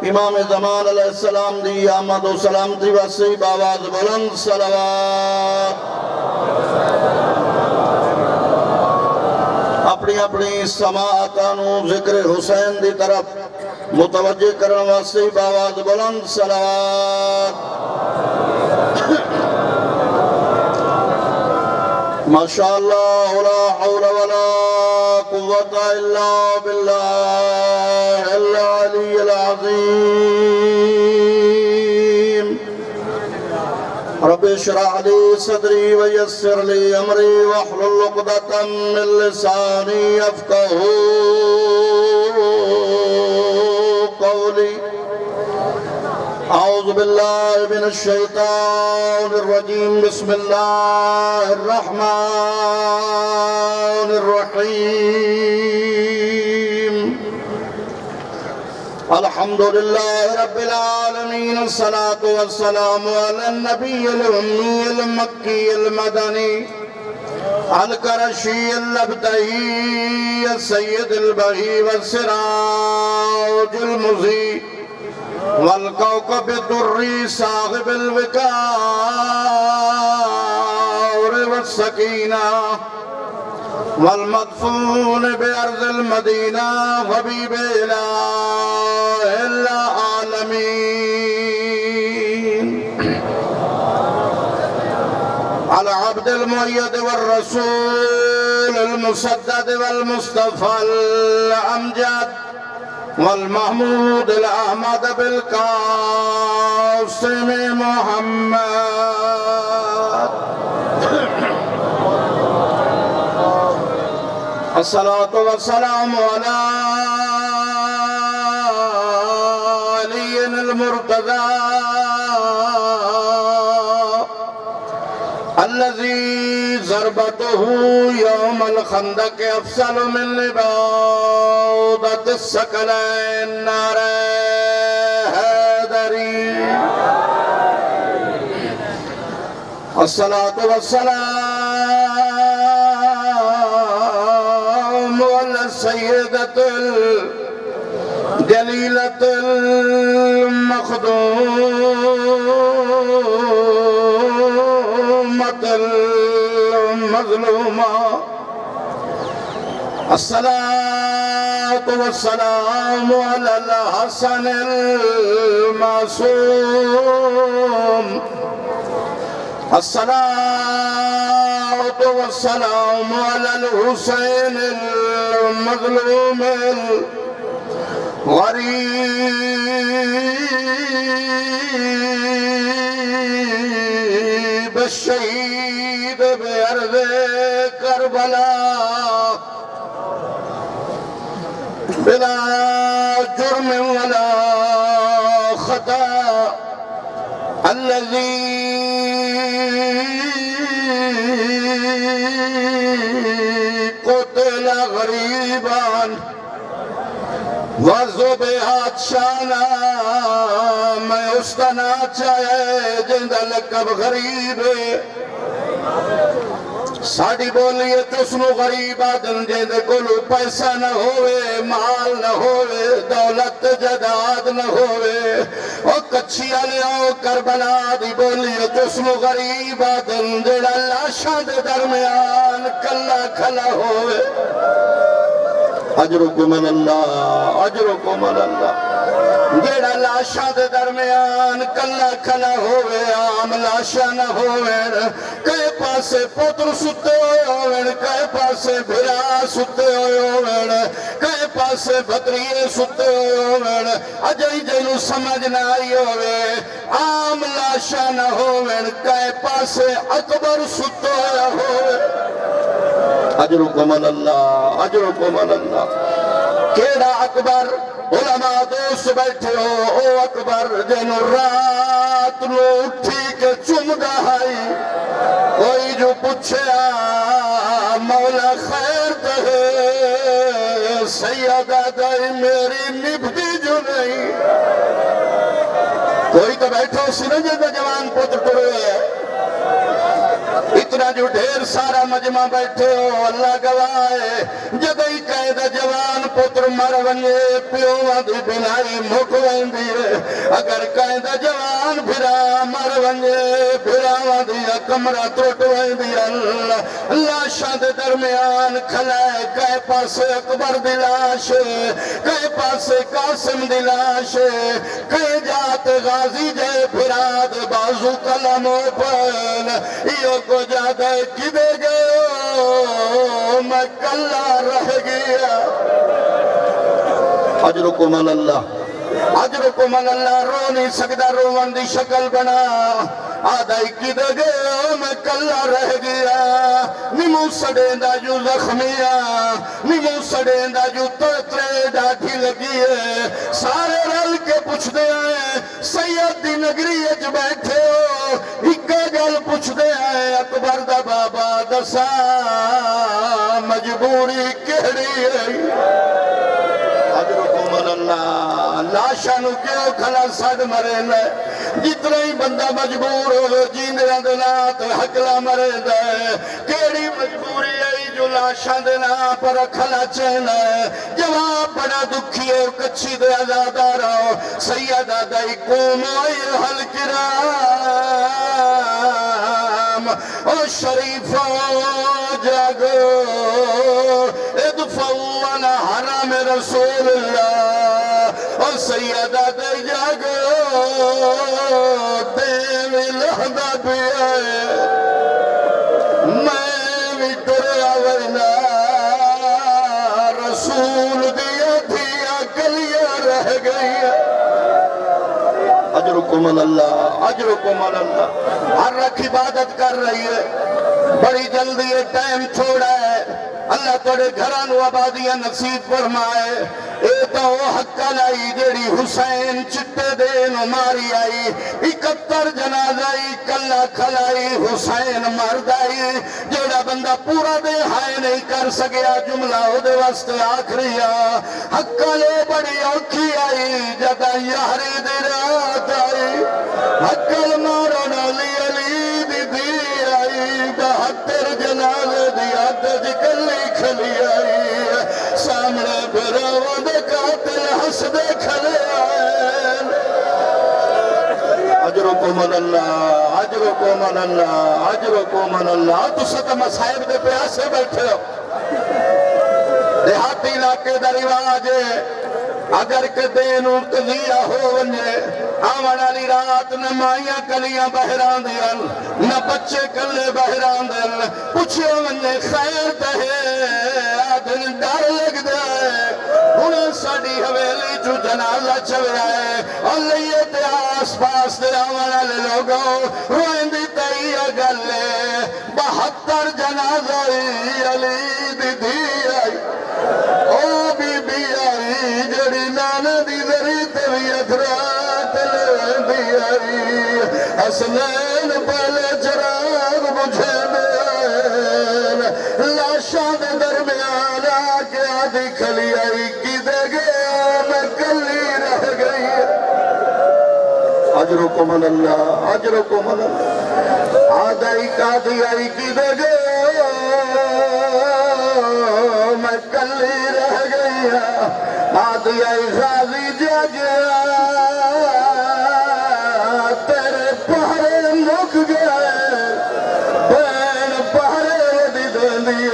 امام زمان علیہ السلام دی آمد و سلامتی واسطے باواز بلند صلوات اپنی اپنی سماعتانو ذکر حسین دی طرف متوجہ کرن واسطے باواز بلند صلوات ماشاءاللہ لا حول ولا قوة الا باللہ العلی العظیم رب اشرح لي صدري ويسر لي امري واحلل عقدة من لساني يفقهوا قولي اعوذ باللہ من الشیطان الرجیم بسم اللہ الرحمن الرحیم الحمدللہ رب العالمین الصلاة والسلام علی النبی الأمی المکی المدنی القرشی اللبدئی السید البہی والسراج المضیء والكوكب الدري صاحب الوقار والسكينة والمدفون بأرض المدينة حبيب إله العالمين العبد المؤيد والرسول المسدد والمصطفى الأمجد والمحمود الأحمد بالقاسم محمد الصلاة والسلام على علي المرتضى الذي ضربته يوم الخندق أفصل من لباودة الثقلين نار هدري الصلاة والسلام على السيدة الجليلة المخدومة المظلومة الصلاة والسلام على الحسن المعصوم الصلاة والسلام على الحسين المظلوم الغريب الشهيد بأرض كربلاء بلا جرم ولا خطأ الذي قتل غريبا وذبحت شانا میں اس کا ناچا ہے جندہ لقب غریب ساڑی بولیے تو سنو غریب آدم جیندے کلو پیسہ نہ ہوئے مال نہ ہوئے دولت جداد نہ ہوئے او کچھی علیہ کربلا دی بولیے تو سنو غریب آدم جیڑا لاشاں دے درمیان کلا کھلا ہوئے اجرکم اللہ اجرکم اللہ جیڑا لاشاں دے درمیان کلا کھلا ہوئے عام لاشاں نہ ہوئے کئے پاسے پوتر ستے ہوئے کئے پاسے بھرا ستے ہوئے کئے پاسے بطریے ستے ہوئے اجائی جنو سمجھ نہ آئی ہوئے عام لاشاں نہ ہوئے کئے پاسے اکبر ستے ہوئے اجرکم اللہ اجرکم اللہ کیڑا اکبر علماء دوست بیٹھے ہو او اکبر جنو رات نو اٹھی کے چم گائی کوئی جو پوچھے مولا خیر دے سیدہ دائی میری نبھتی جو نہیں کوئی تو بیٹھو سنجے دا جوان پتر ٹوڑے اتنا جو ڈھیر سارا مجمع بیٹھے ہو اللہ گواہ جدئی قید جوان پتر مر ونجے پیوہ دی بنائی مک ویندی ہے اگر قید جوان بھرا مر ونجے بھراوہ دی کمرہ ٹوٹ ویندی اللہ لاشاں دے درمیان کھلائے کئے پاسے اکبر دی لاش کئے پاسے قاسم دی لاش کئے جات غازی جائے بھراد بازو کلم اوپن یہ کو جادہ کدے گئے میں کلہ رہ گیا اجرکم اللہ اجرکم اللہ رو نہیں سکتا روان دی شکل بنا آدھائی کدے گئے میں کلہ رہ گیا نمو سڑیندہ جو زخمیا نمو سڑیندہ جو ترے ڈاٹھی لگی ہے سارے رل کے پوچھ دے آئے سید دی نگری اج بیٹھے ہو ہکا گل پوچھ دے آئے اکبر دا بابا دسا مجبوری کہڑی ہے اجرکم اللہ لاشانو کیوں کھلا سڑ مرے لے جتنا ہی بندہ مجبور ہو جیندیاں دلات حقلہ مرے دے کیڑی مجبوری ہے جو لاشاں دینا پر کھلا چینا ہے جواب بڑا دکھی ہے کچھی دے آزادہ رہو سیدہ دائی قوم ایوہل کرام او شریفہ جاگو ادفعونا حرام رسول اللہ او سیدہ دائی جاگو دیوی لہدہ بھی ہے میں بھی تریا ورنہ رسول دیا دیا کلیا رہ گئی اجرکم اللہ اجرکم اللہ ہر رکھ عبادت کر رہی ہے بڑی جلدی یہ ٹائم چھوڑا ہے اللہ توڑے گھران و آبادیاں نصیب فرمائے ایتا وہ حقہ لائی جیڑی حسین چٹے دین ماری آئی 71 جنازائی کلہ کھلائی حسین مردائی جیڑا بندہ پورا دے ہائے نہیں کر سکیا جملہ ہو دے واسطے آخریا حقہ لے بڑی اوکھی آئی جدہ یاری دی رات آئی حقہ مارو نالی علی دی دی آئی 72 جنازے دی عدد کلی کھلی آئی سامنے بھراوہ دے قاتل حس دے کھلے آئین اجرکم اللہ اجرکم اللہ اجرکم اللہ تو ستم صاحب دے پیاسے بیٹھے ہو دیہاتی علاقے دا رواج ہے اگر کہ دینوں قضیہ ہو ونجے آمانا لی رات نہ مائیاں کلیاں بہران دیان نہ بچے کلے بہران دیان پوچھے ونجے خیر دہے آدھن ڈر لگ دے انہیں ساڑی حویلی جو جنازہ چلے آئے اور لئیے تے آس پاس دے آمانا لے لوگوں روئن دی تئیہ گلے 72 جنازہ علی دی دی آئی او بی بی آئی جڑی نانا دی ذری طبیعت رات لے دی آئی حسنین پہلے چراغ مجھے دے آئین لاشاں دے درمیان آکے آدھی کھلی آئی کی دے گیا میں کلی رہ گئی اجرکم اللہ اجرکم اللہ آدھائی کادھی آئی کی دے گیا میں کلی رہ گئی آدھی آئی غازی جا گیا تیرے پہرے مک گئے بین پہرے دی دین دی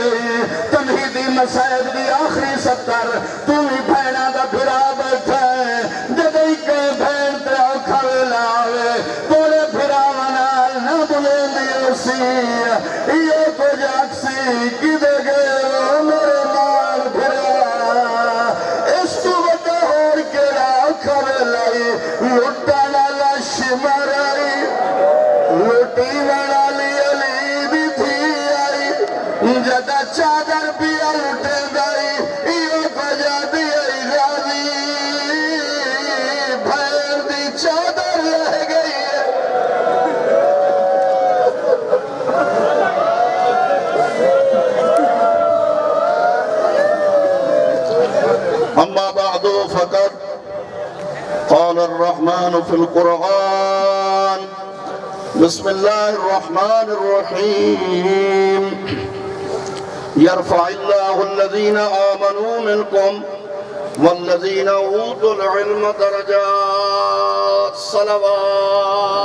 تمہیدی مسائب دی آخری 70 تمہیں بھینا دا بھرا بیٹھا ہے جدئی کے بھین تے اوکھا لاوے توڑے بھرا منال نہ بلیں دی اسی یہ کو جاکسی کی دے گئے میرے مال بھرا اس تو بتا ہور کے راکھا لائی لٹا لالا شمرائی لٹی والا لی علی بھی تھی آئی جدہ چادر بھی لٹے دائی یہ کو جا دی آئی غازی بھیر دی چادر رہ گئی أما بعد فقد قال الرحمن في القرآن بسم اللہ الرحمن الرحیم یرفع اللہ الذین آمنوا منکم والذین اوتوا العلم درجات صلوات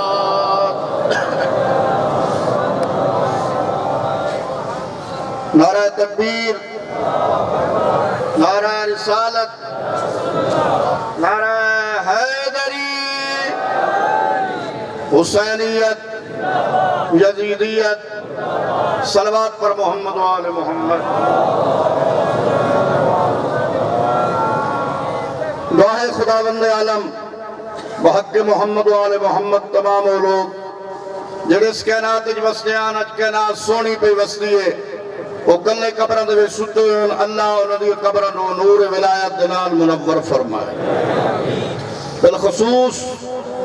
نعرہ تکبیر نعرہ رسالت نعرہ حیدری حسینیت یزیدیت صلوات پر محمد و آل محمد دعا ہے خداوند عالم بحق محمد و آل محمد تمام لوگ جڑے اس کائنات اج وسدے آن اج کائنات سونی پہ وسدی ہے وہ کلے قبروں دے وچ ستے ہون اللہ انہاں دی قبراں نو نور ولایت دے نال منور فرمائے بالخصوص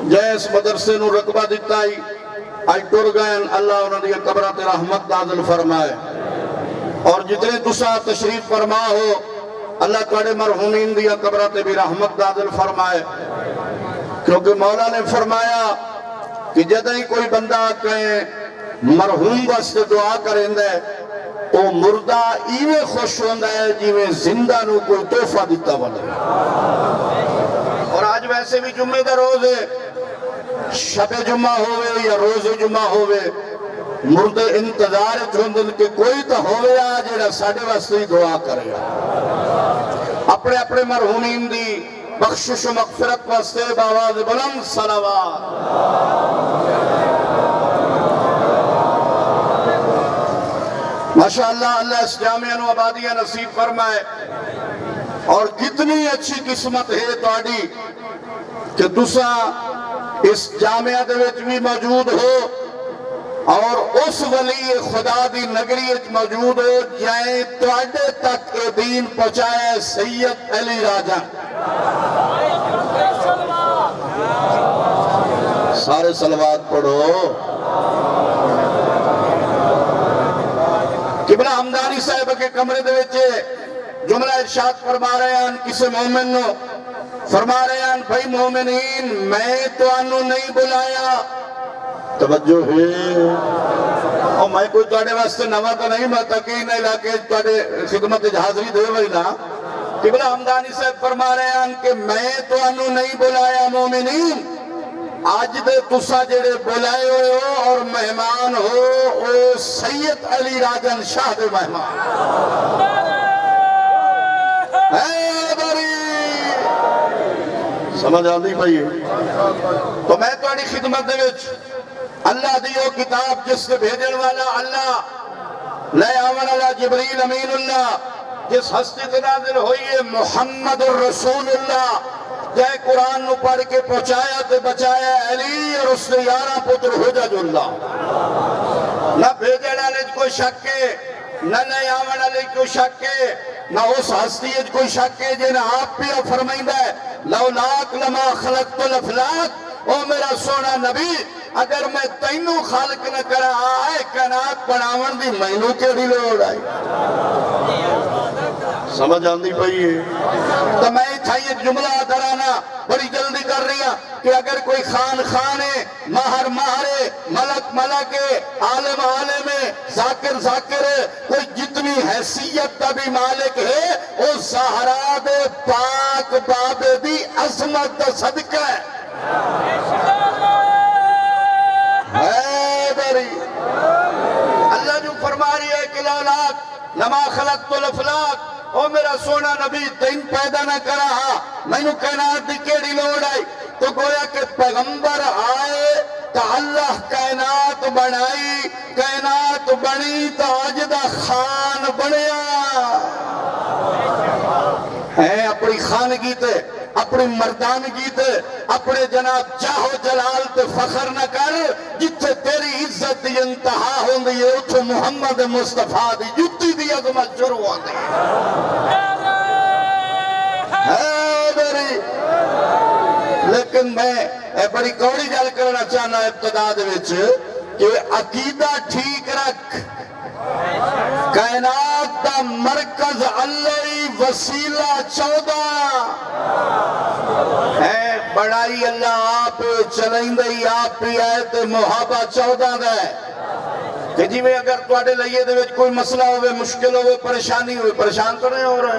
جیس مدرسے نو رقبہ دیتا ہی آج ٹر گئے اللہ انہوں نے قبرات رحمت نازل فرمائے اور جتنے تسا تشریف فرما ہو اللہ تواڈے مرحومین دیا قبرات بھی رحمت نازل فرمائے کیونکہ مولا نے فرمایا کہ جدہ ہی کوئی بندہ کہیں مرحوم واسطے دعا کریں دے وہ مردہ ایوے خوش ہوندہ ہے جیوے زندہ نو کوئی تحفہ دیتا بنے اور آج ویسے بھی جمعہ دا روز ہے شب جمعہ ہوئے یا روز جمعہ ہوئے مردے انتظار چھوندن کہ کوئی تو ہوئے آج جڑا ساڑھے واسطے ہی دعا کرے اپنے اپنے مرحومین دی بخشش و مغفرت واسطے باواز بلند صلوات ماشاءاللہ اللہ اس جامعہ نو آبادیہ نصیب فرمائے اور کتنی اچھی قسمت ہے تواڈی کہ تسا اس جامعہ دے وچ بھی موجود ہو اور اس ولی خدا دی نگری وچ موجود ہو جائیں تواڈے تک اے دین پہنچائے سید علی راجہ سارے صلوات پڑھو قبلہ حمدانی صاحب کے کمرے دے وچ جملہ ارشاد فرما رہے ہیں کسی مومن نو فرما رہے ہیں بھائی مومنین میں تو انو نہیں بلایا توجہ ہے اور میں کوئی توڑے واسطے نوا تو نہیں میں تقین علاقے توڑے خدمت حاضری دے وہی نا قبلہ حمدانی صاحب فرما رہے ہیں کہ میں تو انو نہیں بلایا مومنین آج دے تسا جڑے بلائے ہوئے ہو اور مہمان ہو او سید علی راجن شاہ دے مہمان سمجھ آندی بھائی تو میں تو اڑی خدمت دے وچ اللہ دیو کتاب جس سے بھیجن والا اللہ لے آمن اللہ جبریل امین اللہ جس ہستی سے نازل ہوئی ہے محمد الرسول اللہ جائے قرآن نو پڑھ کے پہنچایا تے بچایا علی اور اس نے یارہ پتر حجج اللہ نہ بھیجن والے کوئی شک ہے نہ لے آمن علی کوئی شک ہے نہ اس ہستی کوئی شک ہے جنہیں آپ بھی فرمائندہ ہے لولاک لما خلقت الافلاک او میرا سونا نبی اگر میں تینوں خالق نہ کرا آئے کائنات بناون دی مینو کیڑی لوڑ آئی سمجھ آندی پئی ہے تو میں تھا یہ جملہ درانا بڑی جلدی کر رہی ہوں کہ اگر کوئی خان خانے ماہر ماہرے ملک ملکے عالم عالمے ذاکر ذاکرے کوئی جتنی حیثیت کا بھی مالک ہے وہ زہرا دے پاک بابے دی عظمت دا صدقہ ہے حیدری اللہ جو فرما رہی ہے کہ لولاک لما خلقت الافلاک او میرا سونا نبی تین پیدا نہ کرا میں نو کائنات دی کیڑی لوڑ آئی تو گویا کہ پیغمبر آئے تو اللہ کائنات بنائی کائنات بنی تو آجدہ خان بنیا ہے اپنی خانگی تے اپنی مردانگی تے اپنے جناب چاہو جلال تے فخر نہ کر جتے تیری عزت دی انتہا ہوں دی اٹھو محمد مصطفیٰ دی جتی دی عظمت شروع ہوں دی لیکن میں بڑی کوڑی جل کرنا چاہنا ابتدا دے وچ کہ عقیدہ ٹھیک رکھ کائنات دا مرکز اللہ وسیلہ 14 ہے بڑائی اللہ آپ چلیں دے آپ پی آئے تے محابہ 14 دے کہ جی میں اگر توڑے لئیے دے کوئی مسئلہ ہوئے مشکل ہوئے پریشانی ہوئے پریشان تو نہیں ہو رہے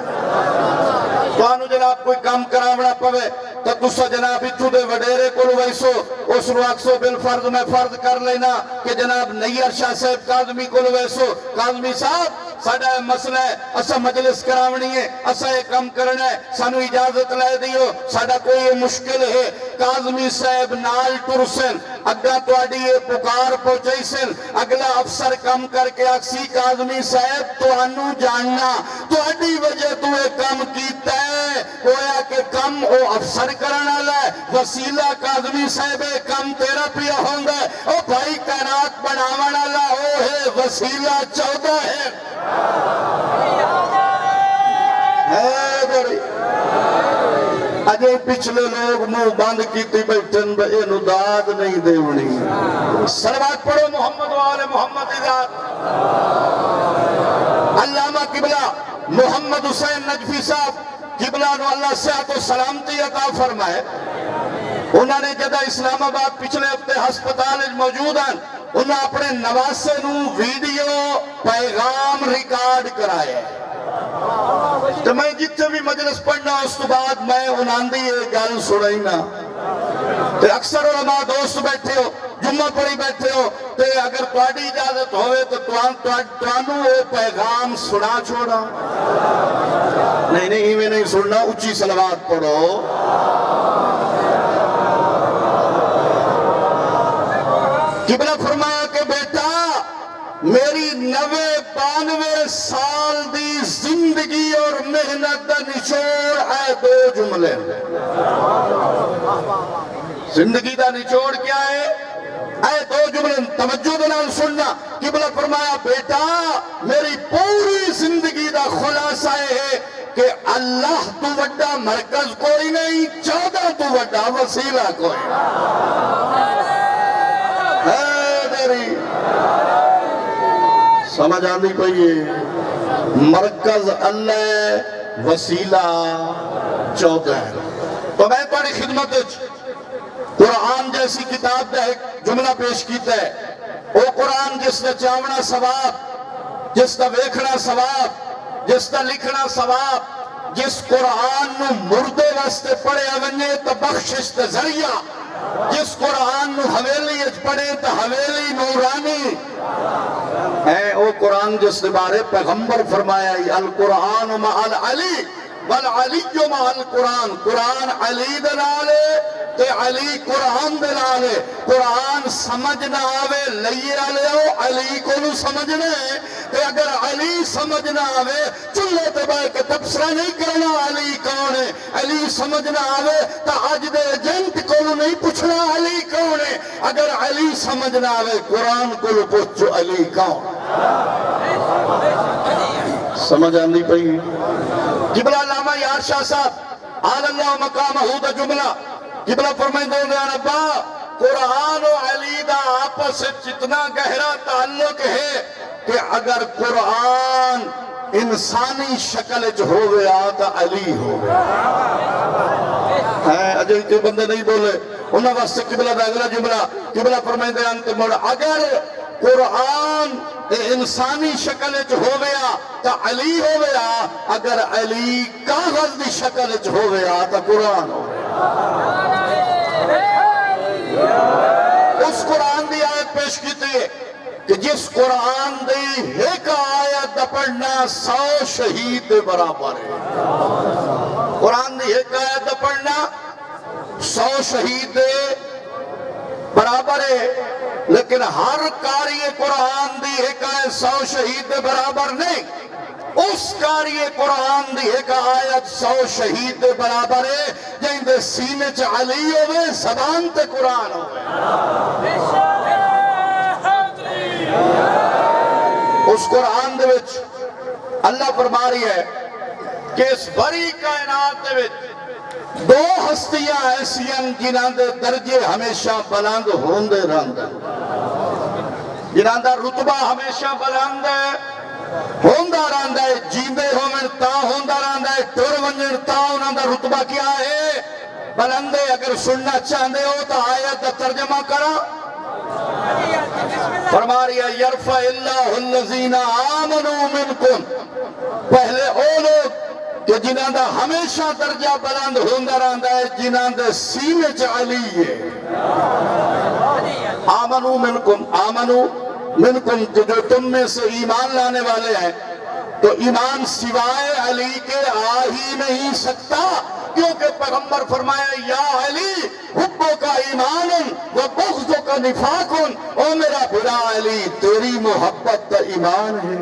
تو آنو جناب کوئی کام کراونا پوے تو تسا جناب اتھو دے وڈیرے کلو ویسو اس رواقسو بالفرض میں فرض کر لینا کہ جناب نیر شاہ صاحب کاظمی کلو ویسو کاظمی صاحب ساڑھا مسئلہ ہے اسا مجلس کراونی ہے اسا یہ کام کرنا ہے سانو اجازت لے دیو ساڑھا کوئی مشکل ہے کاظمی صاحب نال ٹرسن اگا توڑی یہ پکار پہنچائیسن اگلا افسر کم کر کے اکسی کاظمی صاحب تو انو جاننا توڑی وجہ تو یہ کام کیتا ہے گویا کہ کم او افسر کرنا لائے وسیلہ کاظمی صاحب کم تیرا پیا ہوندہ ہے او بھائی کائنات بناوانا لائے او ہے وسیلہ 14 ہے اجے پچھلے لوگ منہ بند کیتی بیٹھن بے داد نہیں دیونی صلوات پڑھو محمد وآل محمد ذات علامہ قبلہ محمد حسین نجفی صاحب قبلہ نو اللہ صحت و سلامتی عطا فرمائے انہوں نے جدہ اسلام آباد پچھلے ہفتے ہسپتال موجود ہیں انہوں نے اپنے نواسے نو ویڈیو پیغام ریکارڈ کرائے تو میں جتنے بھی مجلس پڑھنا اس تو بعد میں انہوں نے یہ گل سنائی نا تو اکثر علماء دوست بیٹھے ہو جمعہ پڑھی بیٹھے ہو تو اگر تواڈی اجازت ہوئے تو توانو وہ پیغام سنا چھوڑا نہیں میں نہیں سننا اچھی صلوات پڑھو قبلہ فرمایا کہ بیٹا میری 92 سال دی زندگی اور محنت دا نچوڑ ہے 2 جملے زندگی دا نچوڑ کیا ہے اے 2 جملے توجہ دنال سننا قبلہ فرمایا بیٹا میری پوری زندگی دا خلاصہ ہے کہ اللہ تو وڈا مرکز کوئی نہیں 14 تو وڈا وسیلہ کوئی سمجھ آندھی کوئی ہے مرکز اللہ وسیلہ 14 ہے تو میں تھوڑی خدمت قرآن جیسی کتاب دا ایک جملہ پیش کیتا ہے وہ قرآن جس نے چاونا ثواب جس نے ویکھنا ثواب جس نے لکھنا ثواب جس قرآن نو مردے واسطے پڑھے ونجے تو بخشش تے ذریعہ جس قرآن نو حویلی اچ پڑھے تو حویلی نورانی ہے وہ قرآن جس نے بارے پیغمبر فرمایا القرآن مع العلی والعلی مع القرآن قرآن علی دلالے تے علی قرآن دلالے قرآن سمجھنا آوے لئیے آلے ہو علی کو نو سمجھنے تے اگر علی سمجھنا آوے چلے تباہ کے تبصرہ نہیں کرنا علی کون ہے علی سمجھنا آوے تا آج دے جنت کو نو نہیں پوچھنا علی کون ہے اگر علی سمجھنا آوے قرآن کو نو پوچھو علی کون سمجھ آندھی پئی قبلہ علامہ یار شاہ صاحب آل اللہ مقامہ دا جملہ قبلہ فرمائیں دے ابا قرآن و علی دا آپس سے جتنا گہرا تعلق ہے کہ اگر قرآن انسانی شکل جو ہو گیا تو علی ہو گیا اجے کے بندے نہیں بولے انہاں واسطے قبلہ دا اگلا جملہ قبلہ فرمائیں دے انت موڑ اگر قرآن انسانی شکل جو ہو گیا تو علی ہو گیا اگر علی کاغذ دی شکل جو ہو گیا تو قرآن ہو گیا اس قرآن دی آیت پیش کیتے کہ جس قرآن دی ایک آیت پڑھنا 100 شہید برابر ہے قرآن دی ایک آیت پڑھنا 100 شہید برابر ہے لیکن ہر قاری قرآن دی ایک آیت 100 شہید برابر نہیں اس قاری قرآن دی ایک آیت 100 شہید برابر ہے جن دے سینے چ علی ہوئے زبان تے قرآن ہوئے اس قرآن دے وچ اللہ فرما رہی ہے کہ اس بڑی کائنات دے وچ 2 ہستیاں ایسیاں جنہاں دے درجے ہمیشہ بلند ہوندے رہندے جنہاں دا رتبہ ہمیشہ بلند ہوندہ رہندہ ہے جیندے ہومن تا ہوندہ رہندہ ہے ٹر ونجن تا انہاں دا رتبہ کیا ہے بلندے اگر سننا چاہتے ہو تو آیت کا ترجمہ کرا فرما رہا یرفع اللہ الذین آمنوا منکم، پہلے او لوگ کہ جنہاں دا ہمیشہ درجہ بلند ہوندہ رہندا ہے جنہاں دے سینے چ علی ہے۔ آمنوا منکم جو تم میں سے ایمان لانے والے ہیں، تو ایمان سوائے علی کے آ ہی نہیں سکتا، کیونکہ پیغمبر فرمایا یا علی حبو کا ایمان و بغضو کا نفاق، او میرا بھرا علی تیری محبت کا ایمان ہے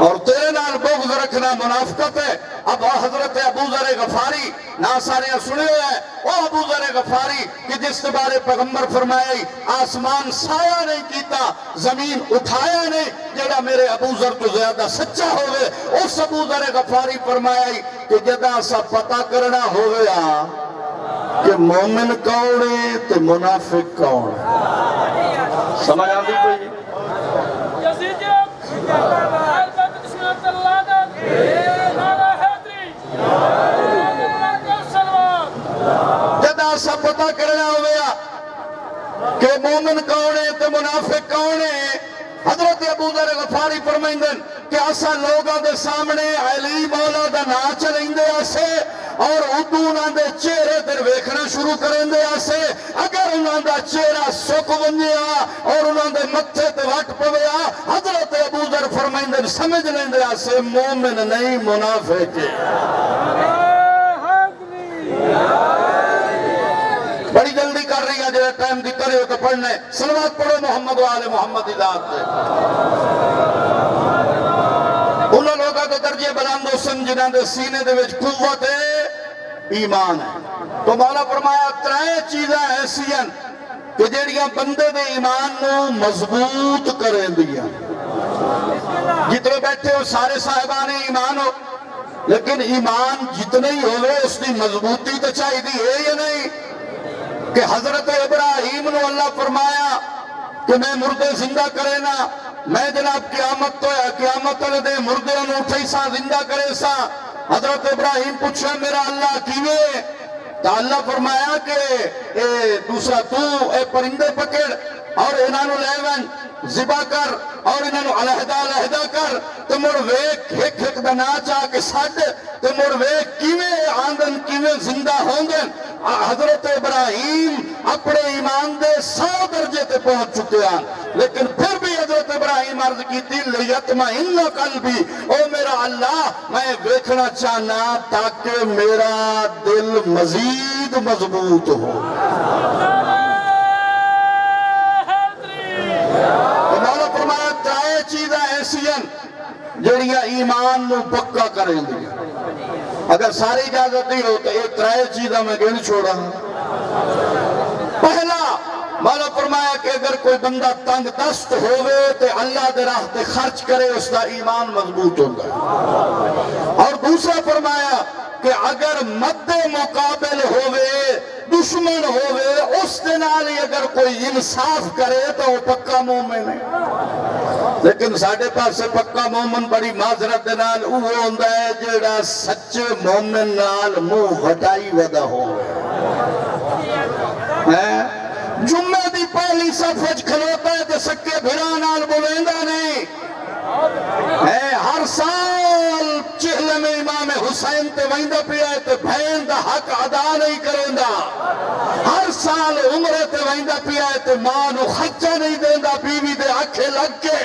اور تیرے نال بغض رکھنا منافقت ہے۔ اب حضرت ابو ذر غفاری نا سارے سنے ہوئے ہیں، او ابو ذر غفاری کہ جس کے بارے پیغمبر فرمایا آسمان سایہ نہیں کیتا زمین اٹھایا نہیں، جڑا میرے ابو ذر تو زیادہ سچا ہوئے، اس ابو ذر غفاری فرمایا کہ جدا سا پتہ کرنا ہویا کہ مومن کون ہے تو منافق کون ہے۔ سمجھ آندی کوئی؟ جدا سا پتہ کرنا ہویا کہ مومن کون ہے تو منافق کون ہے، حضرت ابو ذر غفاری فرمائندن کہ اسا لوگاں دے سامنے علی مولا دا نا چلیندے اسے اور انہاں دے چہرے تے ویکھنا شروع کرندے اسے، اگر انہاں دا چہرہ سک ونجیا اور انہاں دے متھے تے وٹ پویا، حضرت ابو ذر فرمائندن سمجھ لیندے اسے مومن نہیں منافق ہے۔ بڑی جلدی کر رہی ہے، جو ٹائم دی کرے ہو تو پڑھنے، صلوات پڑھو محمد و آل محمد ذات دے۔ انہوں لوگوں کو درجے بلند حسن جنہاں دے سینے دے وچ قوت ایمان ہے۔ تو مولا فرمایا ترائے چیزاں ایسی ہیں کہ جڑیاں بندے دے ایمان نو مضبوط کریں دیا۔ جتنے بیٹھے ہو سارے صاحبان ایمان ہو، لیکن ایمان جتنے ہی ہوئے اس کی مضبوطی تو چاہیے دی ہے یا نہیں؟ کہ حضرت ابراہیم نے اللہ فرمایا کہ میں مردے زندہ کرے نا، میں جناب قیامت والے دے مردے انہوں اٹھائی سا زندہ کرے سا۔ حضرت ابراہیم پوچھا میرا اللہ کیوے؟ تو اللہ فرمایا کہ دوسرا اے پرندے پکڑ اور انہوں نے لیون ذبح کر اور انہوں علیحدہ کر، تو مڑ ویک ہک دنا چاہ کے سڈ، تو مڑ ویک کیویں آندن کیویں زندہ ہوں گے۔ حضرت ابراہیم اپنے ایمان دے 100 درجے تے پہنچ چکے ہیں، لیکن پھر بھی حضرت ابراہیم عرض کی تھی لیطمئن قلبی، او میرا اللہ میں ویکھنا چاہنا تاکہ میرا دل مزید مضبوط ہو۔ مولا فرمایا ترائے چیزیں ایسی ہیں جڑیاں ایمان نو پکا کریں دیا۔ اگر ساری اجازت نہیں ہو تو ایک ترائے چیزیں میں گن چھوڑا ہوں۔ پہلا مولا فرمایا کہ اگر کوئی بندہ تنگ دست ہوئے تو اللہ دے راہ تے خرچ کرے، اس کا ایمان مضبوط ہوگا۔ اور دوسرا فرمایا کہ اگر مد مقابل ہوئے دشمن ہوئے اس دنالی اگر کوئی انصاف کرے تو وہ پکا مومن ہے۔ لیکن ساڑھے پاس سے پکا مومن بڑی معذرت دنال وہ ہوندہ ہے جڑا سچے مومن نال منہ ہٹائی ودا ہو۔ جمعہ دی پہلی صفحج کھلوتا ہے تو سکے بھرانال بولیندہ نہیں۔ ہر سال چہلے میں امام حسین تے ویندہ پیا ہے تو بھین دا حق ادا نہیں کریں دا۔ ہر سال عمرے تے ویندہ پیا ہے تو ماں نو خرچہ نہیں دیں دا، بیوی دے آنکھیں لگ کے۔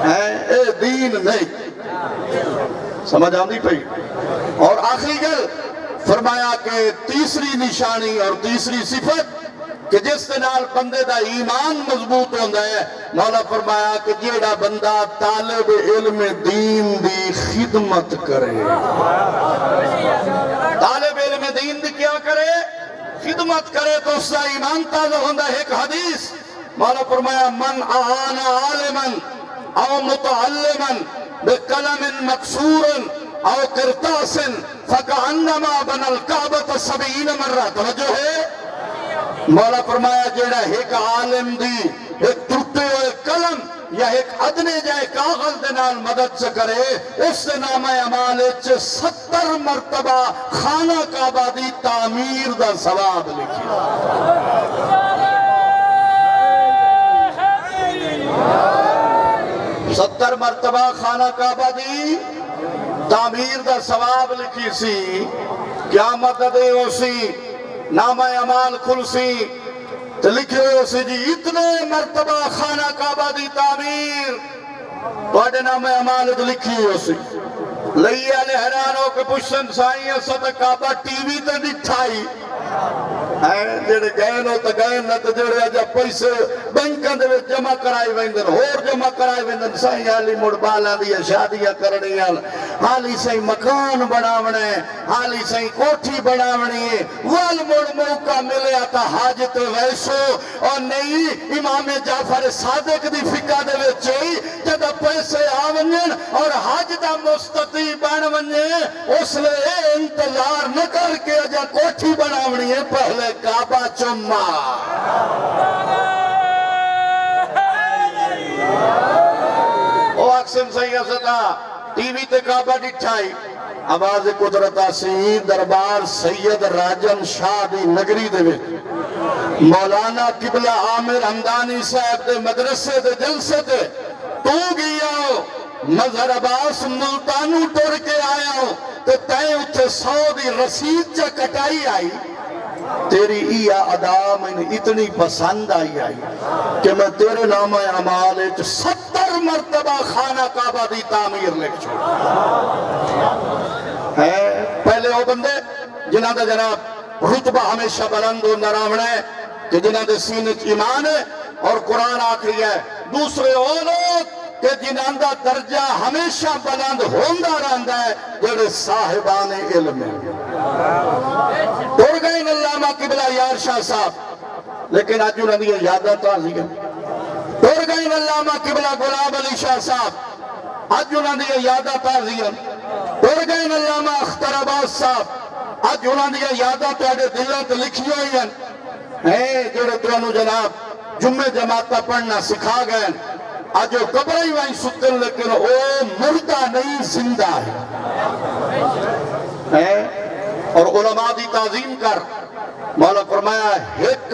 اے دین نہیں سمجھ آندی پئی۔ اور آخری گل فرمایا کہ تیسری نشانی اور تیسری صفت کہ جس نال بندے دا ایمان مضبوط ہوندہ ہے، مولا فرمایا کہ جیڑا بندہ طالب علم دین دی خدمت کرے۔ طالب علم دین دی کیا کرے؟ خدمت کرے تو اس کا ایمان تازہ ہوندہ ہے۔ ایک حدیث مولا فرمایا من آن عالما او متعلما بقلم مکسور او قرطاس فکعنما بن الکعبۃ 70 مرہ۔ توجہ ہے؟ مولا فرمایا جیڑا ایک عالم دی ایک ٹوٹے ہوئے قلم یا ایک ادنے جائے کاغذ دے نال مدد سے کرے اس دے نام اعمال وچ 70 مرتبہ خانہ کعبہ دی تعمیر دا ثواب لکھی 70 مرتبہ خانہ کعبہ دی تعمیر دا ثواب لکھی سی قیامت دے ہو سی نام اعمال کھل سی تو لکھے ہو سی جی اتنے مرتبہ خانہ کعبہ دی تعمیر توڑے نام اعمال تو لکھی ہو سی لئی آلے حیران ہو کے پوچھن سائیں اسا تا کعبہ ٹی وی تے نٹھائی جڑے گئے نو تا گئے نہ تا جڑے آجا پیسے بینکاں دے وچ جمع کرائی ویندن ہور جمع کرائی ویندن سائیں حالی مڑ بالا دیا شادیاں کرنی حالی سائیں مکان بناونے حالی سائیں کوٹھی بناونی وال مڑ موقع ملے آتا حاجت ویسو اور نہیں امام جعفر صادق دی فقہ دے وچ جدہ پیسے آونن اور حج دا مستطیع بن ونجے اس لئے انتظار نہ کر کے اجا کوٹھی بناونی ہے پہلے کعبہ چمہ او اکسن صحیح اسدا ٹی وی تے کعبہ ڈٹھائی آواز قدرت آسی دربار سید راجن شاہ دی نگری دے وچ مولانا قبلہ عامر حمدانی صاحب دے مدرسے دے جلسے دے تو گیا ہو مظہر عباس ملتانو ٹور کے آیا ہو تو تائیں اچھے 100 دی رسید چا کٹائی آئی تیری ای ادا میں اتنی پسند آئی کہ میں تیرے نام اعمال 70 مرتبہ خانہ کعبہ دی تعمیر لکھ چھوڑا پہلے وہ بندے جنہاں دا جناب رتبہ ہمیشہ بلند و نراونے کہ جنہاں دے سینے ایمان ہے اور قرآن آخری ہے دوسرے وہ لوگ کہ جنہاں دا درجہ ہمیشہ بلند ہوندہ رہندا ہے جڑے صاحبان علم ہیں ٹور گئے علامہ قبلہ یار شاہ صاحب لیکن آج انہوں نے یادہ تازی ہے ٹور گئے علامہ قبلہ غلام علی شاہ صاحب آج انہوں نے یادہ تازی ہے ٹور گئے علامہ اختر عباس صاحب آج انہوں نے یادہ تازی دلت لکھی ہوئی ہیں جڑے تو جناب جمعہ جماعتہ پڑھنا سکھا گئے آج وہ قبر ہی وہیں ستن لیکن وہ مردہ نہیں زندہ ہے اور علماء دی تعظیم کر مولا فرمایا ایک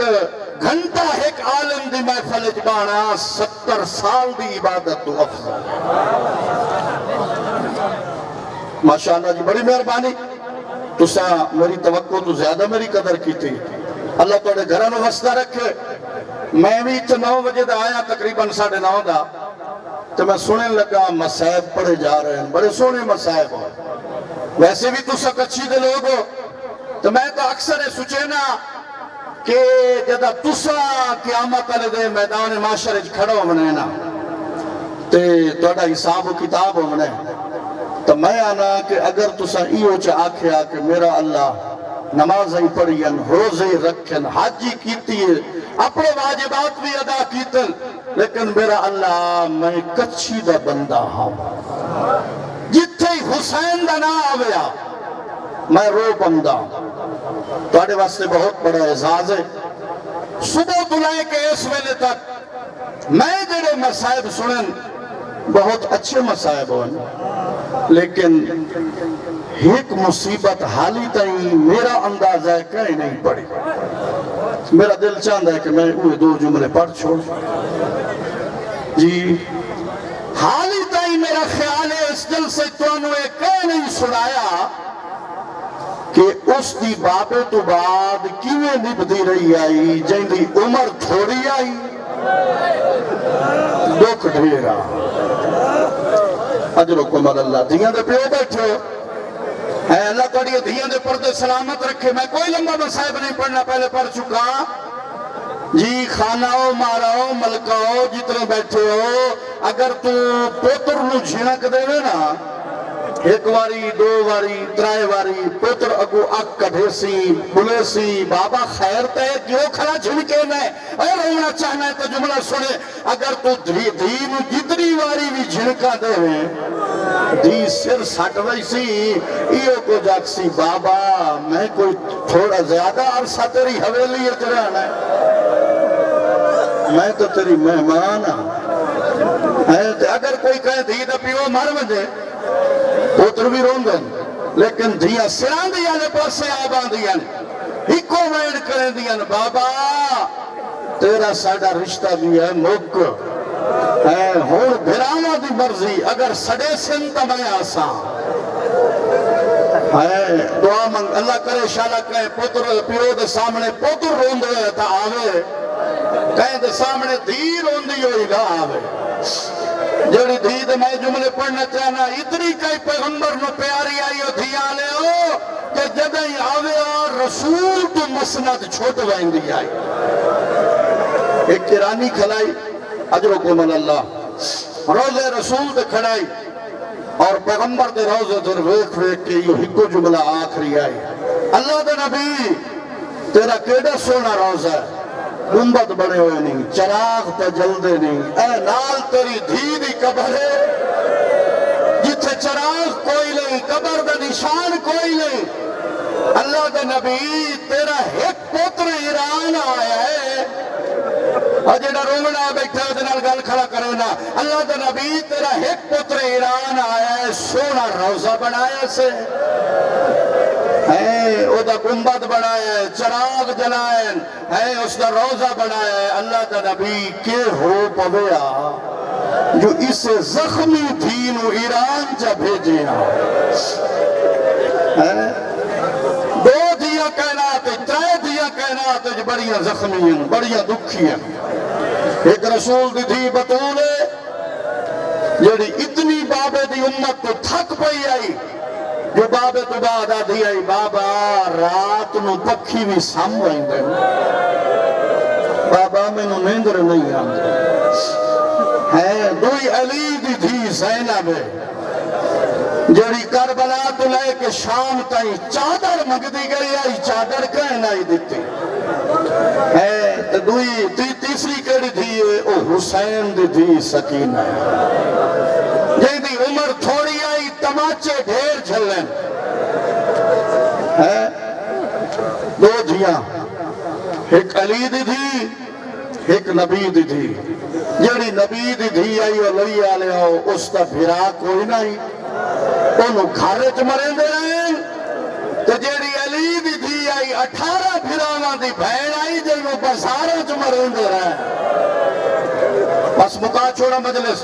گھنٹہ ایک عالم دی محفل اجبانا 70 سال دی عبادت تو افضل ماشاءاللہ جی بڑی مہربانی تسا میری توقع تو زیادہ میری قدر کی تھی اللہ توڑے گھرانو وسطہ رکھے میں بھی 9 بجے دا آیا تقریباً 9:30 دا تو میں سننے لگا مسائب پڑھے جا رہے ہیں بڑے سونے مسائب ہو ویسے بھی تو سک اچھی دے لوگ ہو تو میں تو اکثر سوچے نا کہ جدہ تسا قیامت علی دے میدان معاشرے کھڑا ہو منے نا تے توڑا حساب و کتاب ہو منے تو میں آنا کہ اگر تسا ایو چا آکھیا کہ میرا اللہ نمازیں پڑھین روزے رکھن حاجی کیتی ہے اپنے واجبات بھی ادا کیتن لیکن میرا اللہ میں کچھی دا بندہ ہوں جتھے حسین دا نہ آویا میں رو بندہ توڑے واسطے بہت بڑا اعزاز ہے صبح دلائے کے اس ویلے تک میں جڑے مسائب سنن بہت اچھے مسائب ہوئے لیکن ایک مصیبت حالی تائیں میرا اندازہ ہے کہیں نہیں پڑی میرا دل چاہتا ہے کہ میں اوہ 2 جملے پڑھ چھوڑ جی حالی تائیں میرا خیال ہے اس دل سے تو انہوں کہیں نہیں سنایا کہ اس دی بابے تو بعد کیویں نبدی رہی آئی جن دی عمر تھوڑی آئی دکھ ڈھیرا اجرکم اللہ دیاں دے پیو بیٹھو اے اللہ توڑی دیاں دے پردے سلامت رکھے میں کوئی لمبا مسائب نہیں پڑھنا پہلے پڑھ چکا جی خاناؤ ماراؤ ملکاؤ جتنے بیٹھے ہو اگر تو پوتر نو جھنک دے نا 1 واری 2 واری 3 واری پوتر اگو اک کڑھے سی بلے سی بابا خیر تے جو کھڑا جھنکے میں اے رونا چاہنا ہے تو جملہ سنے اگر تو دین جتنی واری بھی جھنکا دے دی سر سٹ وئی سی ایو کو جاک سی بابا میں کوئی تھوڑا زیادہ عرصہ تیری حویلی اجرانا ہے میں تو تیری مہمان ہوں کوئی کہے دھی دا پیو مر وجے پوتر بھی رون دیں لیکن دھیاں سران دیا نے پاسے آبان دیا ہکو ویڈ کریں دیا بابا تیرا ساڑا رشتہ بھی ہے مک ہے ہون بھرانا دی مرضی اگر سڑے سن تا میں آسان ہے دعا منگ اللہ کرے شالا کہیں پوتر پیو دے سامنے پوتر رون دے تا آوے کہیں دے سامنے دھی رون دی ہوئی گا آوے جوڑی دھی دے میں جملے پڑھنا چاہنا اتنی کئی پیغمبر نو پیاری آئی ہو دھی آلے ہو کہ جدہی آوے اور رسول تو مسند چھوٹ وائن دی آئی ایک کرانی کھلائی اجرکم اللہ روزے رسول دے کھڑائی اور پیغمبر دے روزے در ویک ویک کے یہ ہکو جملہ آخری آئی اللہ دے نبی تیرا کیڑا سونا روزہ ہے گنبد بڑے ہوئے نہیں چراغ تے جلدے نہیں اے نال تیری دھی دی قبر ہے جتھے چراغ کوئی نہیں قبر دا نشان کوئی نہیں اللہ دے نبی تیرا ایک پوتر ایران آیا ہے اور جیڑا رومنا بیٹھا ہے دنال گل کھڑا کرے نا اللہ دے نبی تیرا ایک پوتر ایران آیا ہے سونا روزہ بنایا سے ہے او دا گنبد بنایا ہے چراغ جلائیں ہے اس دا روزہ بنایا ہے اللہ دا نبی کے ہو پویا جو اس زخمی دینو ایران جا بھیجے ہیں دو دیا کائنات ترے دیا کائنات بڑیاں زخمی ہیں بڑیاں دکھی ہیں ایک رسول دی تھی بطولے جیڑی اتنی بابے دی امت تو تھک پئی آئی جو بابے تو بعد آدھی آئی بابا رات نو پکھی بھی ساموائیں دے بابا میں نو نیندر نہیں آندے ہے دوئی علی دی تھی زینب جڑی کربلا تو لے کے شام تائیں چادر مگ دی گئی آئی چادر کہنا ہی دیتی ہے دوئی تیسری کڑی تھی او حسین دی تھی سکینہ جی دی عمر تھوڑی آئی تماچے ڈھیر جھلن ہے دو دھیاں ایک علی دی تھی ایک نبی دی تھی جڑی نبی دی تھی آئی اور لئی آلے ہو اس تا بھرا کوئی نہیں انہوں گھارج مرین دے رہے تو جیڑی علی دی تھی آئی 18 بھرانا دی بھین آئی جنہوں بسارج مرین دے رہے بس مکا چھوڑا مجلس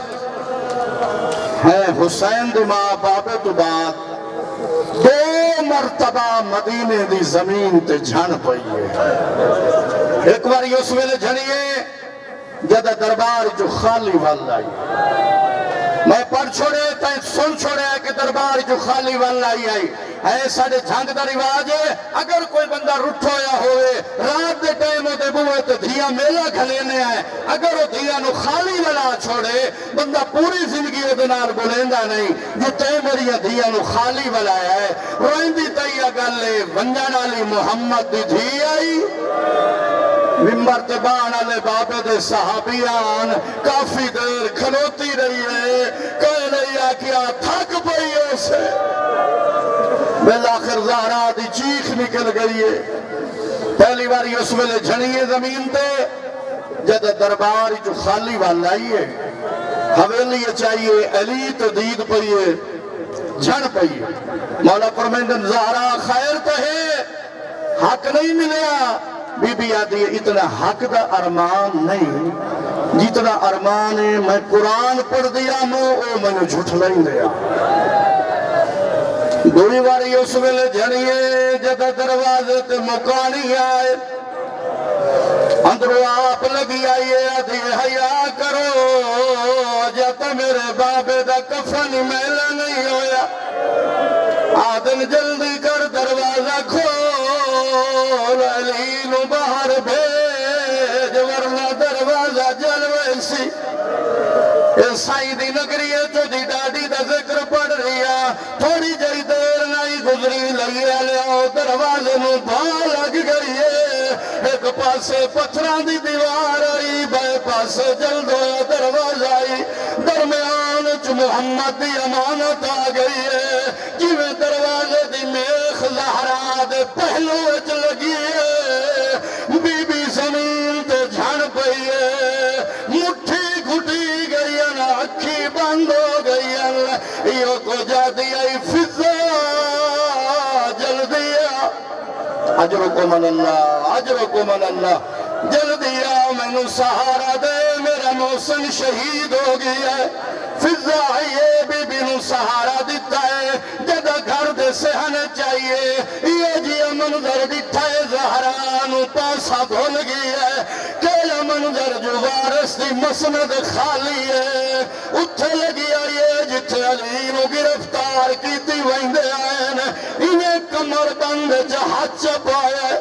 ہے حسین دی ماں بابے تو بعد 2 مرتبہ مدینے دی زمین تے جھن پئی ہے ایک باری اس ویلے جھنیے جدہ دربار جو خالی والا آئی میں پڑھ چھوڑے تائیں سن چھوڑے کہ دربار جو خالی والا آئی ہے ساڑھے جھنگ دا رواج ہے اگر کوئی بندہ رٹھ ہویا ہوئے رات دے ٹائم ہوتے بوئے تو دھیا میلہ کھلینے آئے اگر وہ دھیا نو خالی والا چھوڑے بندہ پوری زندگی وہ دنار بولیندہ نہیں جو تے میری دھیا نو خالی والا ہے روئندی تیہ گلے ونجان علی محمد دی دھی آئی ممبر تبان علی بابے دے صحابیان کافی دیر کھلوتی رہی ہے کہہ لیا کیا تھک پئی اسے بالآخر زہرا دی چیخ نکل گئی ہے پہلی باری اس ویلے جھنیے زمین تے جد دربار جو خالی والائی ہے حویلی چاہیے علی تو دید پئیے جھن پئیے مولا فرمیندن زہرا خیر تو ہے حق نہیں ملیا بی بی آدھی اتنا حق دا ارمان نہیں جتنا ارمان ہے میں قرآن پڑھ دیا مو او میں نے جھوٹ نہیں دیا دوری باری اس ویلے جھنیے جدہ دروازے تے مکانی آئے اندرو آپ لگی آئیے آدھی حیاء کرو جاتا میرے بابے دا کفن میلہ نہیں ہویا آدن جلدی کر دروازہ کھول علی نو باہر بھیج ورنہ دروازہ جلوے سی سائی دی نگری ہے جو دی ڈاڈی دا ذکر پڑھ رہیا تھوڑی جائی دیر نہیں گزری لگیا لیا دروازے نو بھا لگ گئی ہے ایک پاسے پتھران دی دیوار آئی بائے پاسے جلد ہویا دروازہ آئی درمیان چو محمد دی امانت آ گئی ہے جویں دروازے دی میخ زہرا دے پہلو اچ لگی ہے بی بی زمین تے جھڑ پئی ہے مٹھی گھٹی گئی نا اکھی بند اجرکم اللہ اجرکم اللہ جلدی آ مینوں سہارا دے میرا محسن شہید ہو گیا ہے فضا یہ بی بی نو سہارا دیتا ہے جدہ گھر دے سہن چاہیے یہ جی منظر دیتا ہے زہرا نو پاسا بھول گیا ہے کہ یہ منظر جو وارث دی مسند خالی ہے اتھے لگیا یہ جتھے علی نو گرفتار کیتی ویندے آئین انہیں کمر بند جہاں چپایا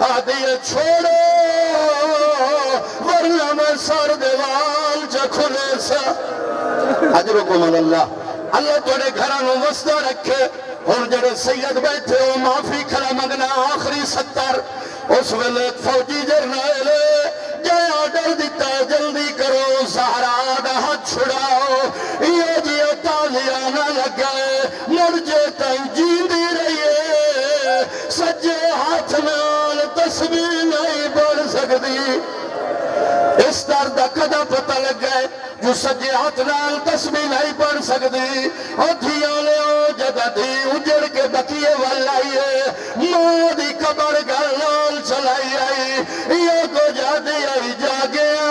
آدھی چھوڑو ورنہ میں سر دیوال جا کھلے سا اجرکم اللہ اللہ توڑے گھرانوں وسطہ رکھے اور جڑے سید بیٹھے ہو معافی کھلا مگنا آخری 70 اس ویلے فوجی جرنیل جائے آڈر دیتا ہے جلدی کرو زہرا دا ہاتھ چھڑاؤ یہ جی تازیانہ لگ گئے مرجے تائیں جیندی رہیے سجے ہاتھ میں تسبیح نہیں پڑھ سکتی اس درد کدا پتہ لگ گئے جو سجے ہاتھ نال تسبیح نہیں پڑھ سکتی ہتھیاں لے او جدہ دی اجڑ کے بکیے والائیے ماں دی قبر گھر نال چلائی آئی یہ کو جادی آئی جاگیا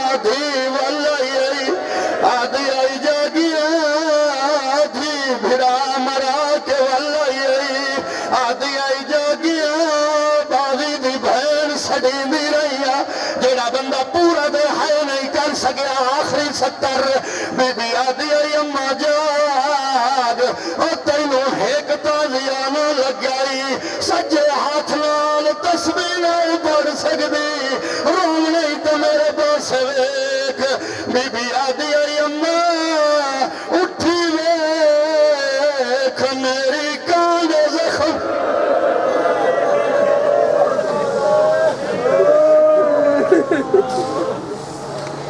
آدھی والائی آئی آدھی آئی جاگیا آدھی بھڑا مرا کے والائی آئی آدھی آئی جاگیا باغی دی بہن سڑی دی رہیا جڑا بندہ پورا دے ہے نہیں کر سکیا آخری 70 بی بی آدھی آئی اممہ جاگ اور تینوں ایک تازیانہ لگ گئی سجے ہاتھ نال تسبیح نہیں پڑھ سکتی روم نہیں تو میرے پاس ویک بی بی آدھی آئی اممہ